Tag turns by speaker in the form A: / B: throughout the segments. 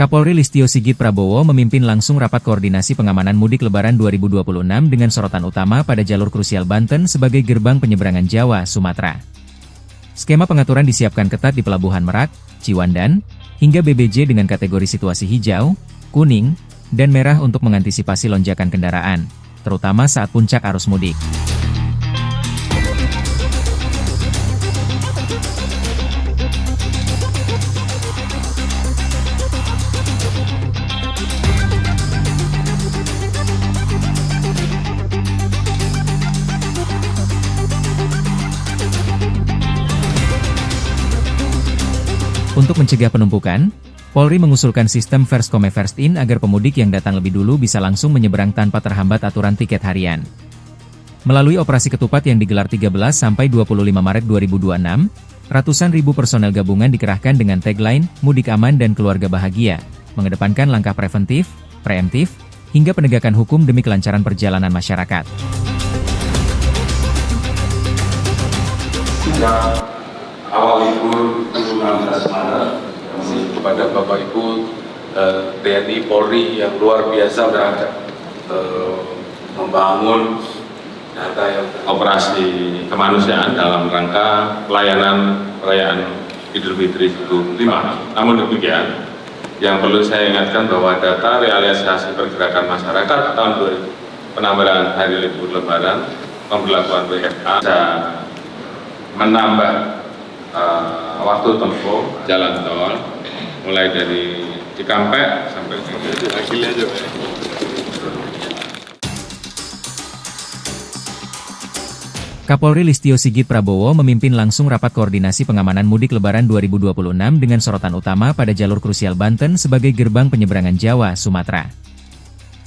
A: Kapolri Listio Sigit Prabowo memimpin langsung rapat koordinasi pengamanan mudik Lebaran 2026 dengan sorotan utama pada jalur krusial Banten sebagai gerbang penyeberangan Jawa, Sumatera. Skema pengaturan disiapkan ketat di Pelabuhan Merak, Ciwandan, hingga BBJ dengan kategori situasi hijau, kuning, dan merah untuk mengantisipasi lonjakan kendaraan, terutama saat puncak arus mudik. Untuk mencegah penumpukan, Polri mengusulkan sistem First Come First In agar pemudik yang datang lebih dulu bisa langsung menyeberang tanpa terhambat aturan tiket harian. Melalui operasi ketupat yang digelar 13 sampai 25 Maret 2026, ratusan ribu personel gabungan dikerahkan dengan tagline "Mudik Aman dan Keluarga Bahagia", mengedepankan langkah preventif, preemptif, hingga penegakan hukum demi kelancaran perjalanan masyarakat.
B: Awal libur 16 Maret kepada Bapak Ibu TNI Polri yang luar biasa berada membangun data yang operasi kemanusiaan dalam rangka pelayanan perayaan Idul Fitri 5. Namun demikian, yang perlu saya ingatkan bahwa data realisasi pergerakan masyarakat tahun 2000 penambahan hari libur Lebaran, pemberlakuan WFH bisa menambah waktu tempuh jalan tol mulai dari Cikampek sampai Akhil aja.
A: Kapolri Listio Sigit Prabowo memimpin langsung rapat koordinasi pengamanan mudik Lebaran 2026 dengan sorotan utama pada jalur krusial Banten sebagai gerbang penyeberangan Jawa, Sumatera.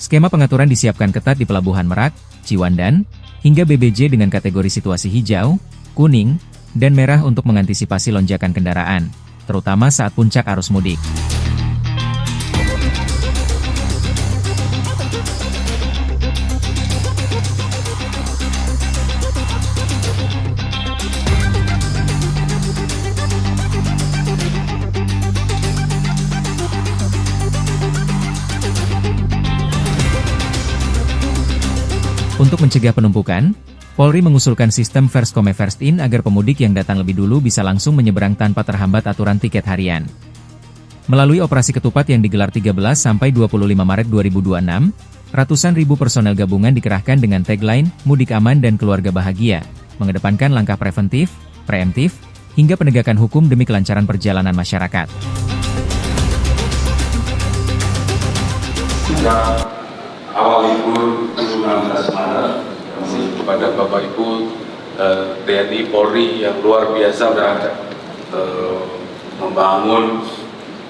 A: Skema pengaturan disiapkan ketat di Pelabuhan Merak, Ciwandan, hingga BBJ dengan kategori situasi hijau, kuning, dan merah untuk mengantisipasi lonjakan kendaraan, terutama saat puncak arus mudik. Untuk mencegah penumpukan, Polri mengusulkan sistem First Come First In agar pemudik yang datang lebih dulu bisa langsung menyeberang tanpa terhambat aturan tiket harian. Melalui operasi ketupat yang digelar 13 sampai 25 Maret 2026, ratusan ribu personel gabungan dikerahkan dengan tagline "Mudik Aman dan Keluarga Bahagia", mengedepankan langkah preventif, preemptif, hingga penegakan hukum demi kelancaran perjalanan masyarakat.
B: Awal libur 16 Maret kepada Bapak Ibu TNI Polri yang luar biasa berada membangun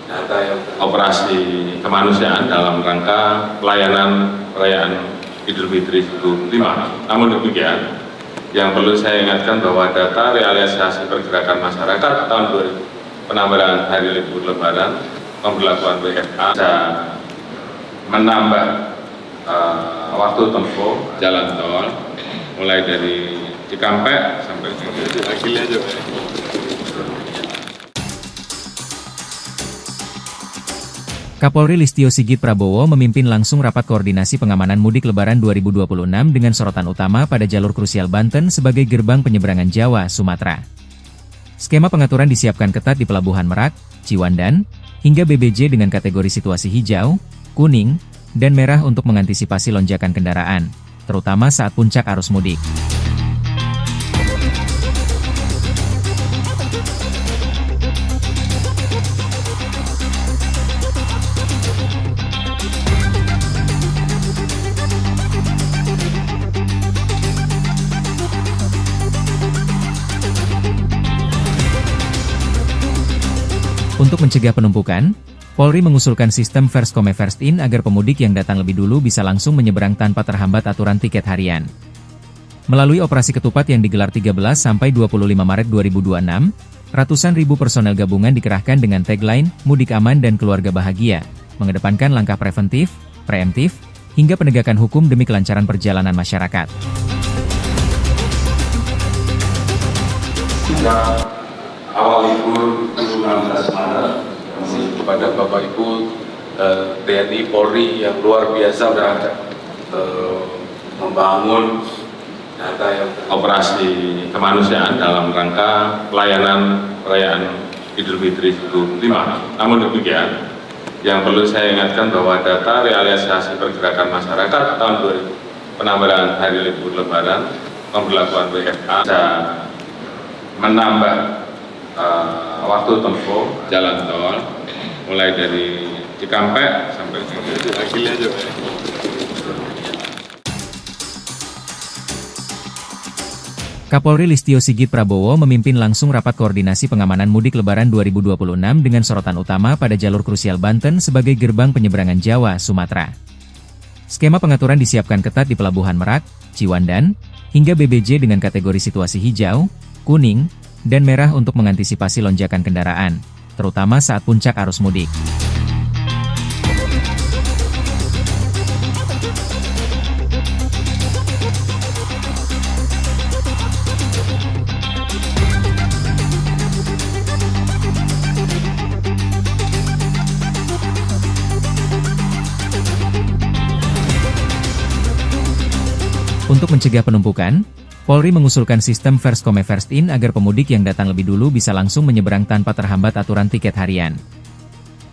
B: data yang operasi kemanusiaan dalam rangka pelayanan perayaan Idul Fitri 5. Namun demikian, yang perlu saya ingatkan bahwa data realisasi pergerakan masyarakat tahun 2000 penambahan hari libur Lebaran, pemberlakuan WFH bisa menambah waktu tempuh jalan tol mulai dari Cikampek sampai Akhil aja.
A: Kapolri Listio Sigit Prabowo memimpin langsung rapat koordinasi pengamanan mudik Lebaran 2026 dengan sorotan utama pada jalur krusial Banten sebagai gerbang penyeberangan Jawa, Sumatera. Skema pengaturan disiapkan ketat di Pelabuhan Merak, Ciwandan, hingga BBJ dengan kategori situasi hijau, kuning, dan merah untuk mengantisipasi lonjakan kendaraan, terutama saat puncak arus mudik. Untuk mencegah penumpukan, Polri mengusulkan sistem First Come First In agar pemudik yang datang lebih dulu bisa langsung menyeberang tanpa terhambat aturan tiket harian. Melalui operasi ketupat yang digelar 13 sampai 25 Maret 2026, ratusan ribu personel gabungan dikerahkan dengan tagline "Mudik Aman dan Keluarga Bahagia", mengedepankan langkah preventif, preemptif, hingga penegakan hukum demi kelancaran perjalanan masyarakat.
B: Awal libur 16 Maret kepada Bapak Ibu TNI Polri yang luar biasa udah membangun operasi kemanusiaan dalam rangka pelayanan perayaan Idul Fitri 5. Namun demikian, yang perlu saya ingatkan bahwa data realisasi pergerakan masyarakat tahun 2000 penambahan hari libur Lebaran, pemberlakuan WFH bisa menambah waktu tempuh jalan tol mulai dari Cikampek sampai Gili aja, Pak.
A: Kapolri Listio Sigit Prabowo memimpin langsung rapat koordinasi pengamanan mudik Lebaran 2026 dengan sorotan utama pada jalur krusial Banten sebagai gerbang penyeberangan Jawa, Sumatera. Skema pengaturan disiapkan ketat di Pelabuhan Merak, Ciwandan, hingga BBJ dengan kategori situasi hijau, kuning, dan merah untuk mengantisipasi lonjakan kendaraan, terutama saat puncak arus mudik. Untuk mencegah penumpukan, Polri mengusulkan sistem First Come First In agar pemudik yang datang lebih dulu bisa langsung menyeberang tanpa terhambat aturan tiket harian.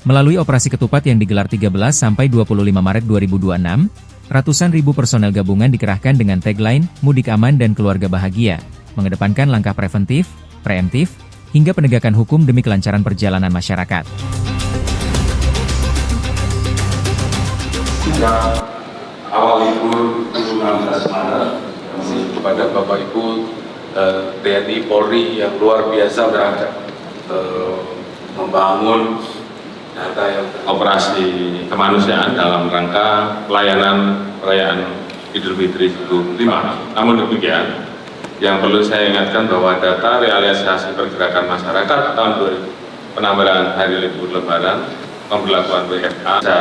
A: Melalui operasi ketupat yang digelar 13 sampai 25 Maret 2026, ratusan ribu personel gabungan dikerahkan dengan tagline "Mudik Aman dan Keluarga Bahagia", mengedepankan langkah preventif, preemptif, hingga penegakan hukum demi kelancaran perjalanan masyarakat.
B: Awal libur 16 Maret kepada Bapak Ibu TNI Polri yang luar biasa udah membangun operasi kemanusiaan dalam rangka pelayanan perayaan Idul Fitri 5. Namun demikian, yang perlu saya ingatkan bahwa data realisasi pergerakan masyarakat tahun 2000 penambahan hari libur Lebaran, pemberlakuan WFH bisa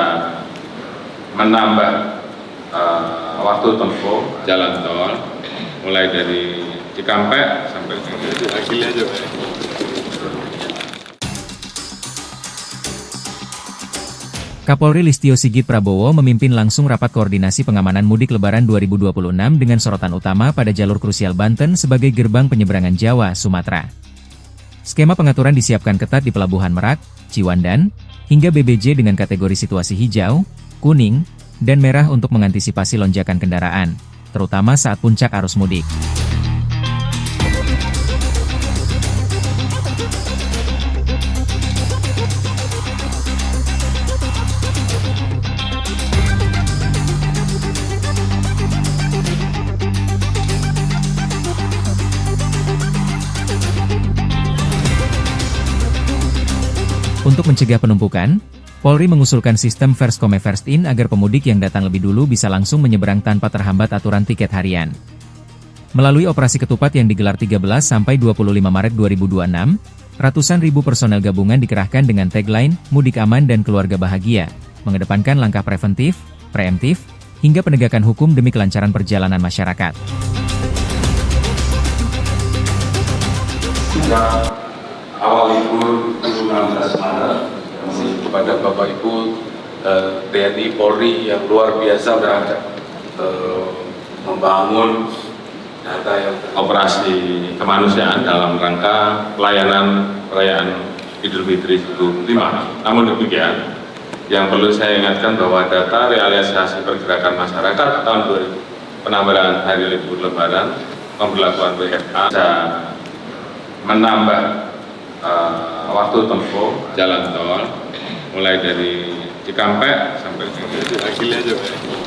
B: menambah waktu tempuh jalan tol mulai dari Cikampek sampai Gili aja, Pak.
A: Kapolri Listio Sigit Prabowo memimpin langsung rapat koordinasi pengamanan mudik Lebaran 2026 dengan sorotan utama pada jalur krusial Banten sebagai gerbang penyeberangan Jawa, Sumatera. Skema pengaturan disiapkan ketat di Pelabuhan Merak, Ciwandan, hingga BBJ dengan kategori situasi hijau, kuning, dan merah untuk mengantisipasi lonjakan kendaraan, terutama saat puncak arus mudik. Untuk mencegah penumpukan, Polri mengusulkan sistem First Come First In agar pemudik yang datang lebih dulu bisa langsung menyeberang tanpa terhambat aturan tiket harian. Melalui operasi ketupat yang digelar 13 sampai 25 Maret 2026, ratusan ribu personel gabungan dikerahkan dengan tagline "Mudik Aman dan Keluarga Bahagia", mengedepankan langkah preventif, preemptif, hingga penegakan hukum demi kelancaran perjalanan masyarakat.
B: Awal libur 16 Maret kepada Bapak Ibu TNI Polri yang luar biasa udah membangun operasi kemanusiaan dalam rangka pelayanan perayaan Idul Fitri 5. Namun demikian, yang perlu saya ingatkan bahwa data realisasi pergerakan masyarakat tahun 2000 penambahan hari libur Lebaran, pemberlakuan WFH bisa menambah waktu tempuh jalan tol mulai dari Cikampek sampai Gili aja, Pak.